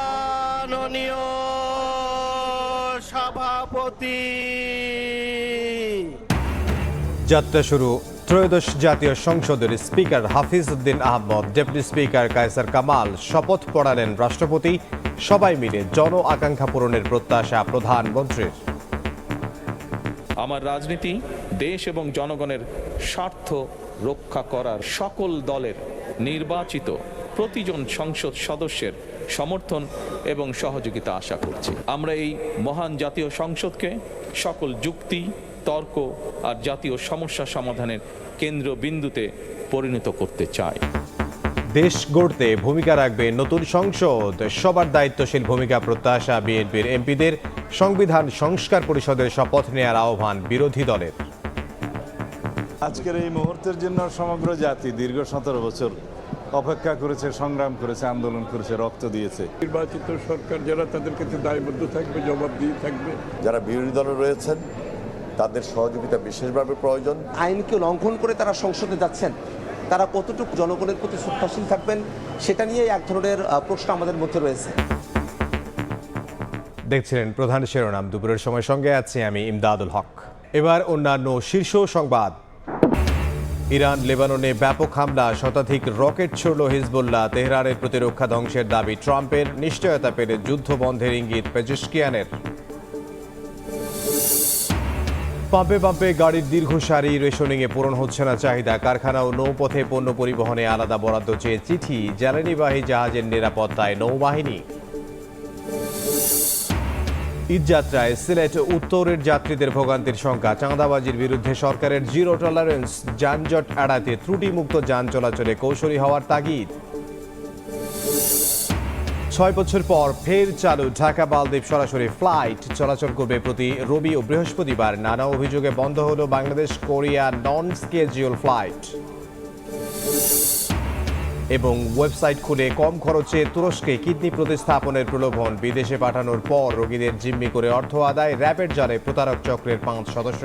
মাননীয় সভাপতি। যাত্রা শুরু ত্রয়োদশ জাতীয় সংসদের speaker Hafiz Uddin Ahmad, deputy speaker Kaiser Kamal শপথ পড়ালেন রাষ্ট্রপতি। সবাই মিলে জন আকাঙ্ক্ষা পূরণের প্রত্যাশা প্রধানমন্ত্রীর। আমার রাজনীতি দেশ এবং জনগণের স্বার্থ রক্ষা করার সকল দলের নির্বাচিত প্রতিজন সংসদ সদস্যের সমর্থন এবং সহযোগিতা আশা করছি। আমরা এই মহান জাতীয় সংসদকে সকল যুক্তি, তর্ক আর জাতীয় সমস্যা সমাধানের কেন্দ্রবিন্দুতে পরিণত করতে চাই। দেশ গড়তে ভূমিকা রাখবে নতুন সংসদ, সবার দায়িত্বশীল ভূমিকা প্রত্যাশা বিএনপির এমপিদের। সংবিধান সংস্কার পরিষদের শপথ নেয়ার আহ্বান বিরোধী দলের। আজকের এই মুহূর্তের জন্য সমগ্র জাতি দীর্ঘ 17 বছর অপেক্ষা করেছে, সংগ্রাম করেছে, আন্দোলন করেছে, রক্ত দিয়েছে। নির্বাচিত সরকার যারা তাদের কাছে দায়বদ্ধ থাকবে, জবাবদিহি থাকবে। যারা বিরোধী দলে রয়েছেন তাদের সহযোগিতা বিশেষভাবে প্রয়োজন। আইনকে লঙ্ঘন করে তারা সংসদে যাচ্ছেন, তারা কতটুকু জনগণের প্রতি শ্রদ্ধাশীল থাকবেন সেটা নিয়ে এক ধরনের প্রশ্ন আমাদের মধ্যে রয়েছে। দেখছিলেন প্রধান শিরোনাম। দুপুরের সময় সঙ্গে আছি আমি ইমদাদুল হক। এবার অন্যান্য শীর্ষ সংবাদ। ইরান লেবাননে ব্যাপক হামলা, শতাধিক রকেট ছুড়ল হিজবুল্লাহ। তেহরানের প্রতিরক্ষা ধ্বংসের দাবি ট্রাম্পের। নিশ্চয়তা পেলে যুদ্ধ বন্ধের ইঙ্গিত পেজেশকিয়ানের। পাম্পে পাম্পে গাড়ির দীর্ঘ সারি, রেশনিংয়ে পূরণ হচ্ছে না চাহিদা। কারখানা ও নৌপথে পণ্য পরিবহনে আলাদা বরাদ্দ চেয়ে চিঠি। জ্বালানিবাহী জাহাজের নিরাপত্তায় নৌবাহিনী। ঈদযাত্রায় সিলেট উত্তরের যাত্রীদের ভোগান্তির শঙ্কা। চাঁদাবাজির বিরুদ্ধে সরকারের জিরো টলারেন্স। যানজট এড়াতে ত্রুটিমুক্ত যান চলাচলে কৌশলী হওয়ার তাগিদ। 6 বছর পর ফের চালু ঢাকা মালদ্বীপ সরাসরি ফ্লাইট। চলাচল করবে প্রতি রবি ও বৃহস্পতিবার। নানা অভিযোগে বন্ধ হলো বাংলাদেশ কোরিয়া নন স্কেজিউল ফ্লাইট। এবং ওয়েবসাইট খুলে কম খরচে তুরস্কে কিডনি প্রতিস্থাপনের প্রলোভন। বিদেশে পাঠানোর পর রোগীদের জিম্মি করে অর্থ আদায়। র্যাবের জালে প্রতারক চক্রের 5 সদস্য।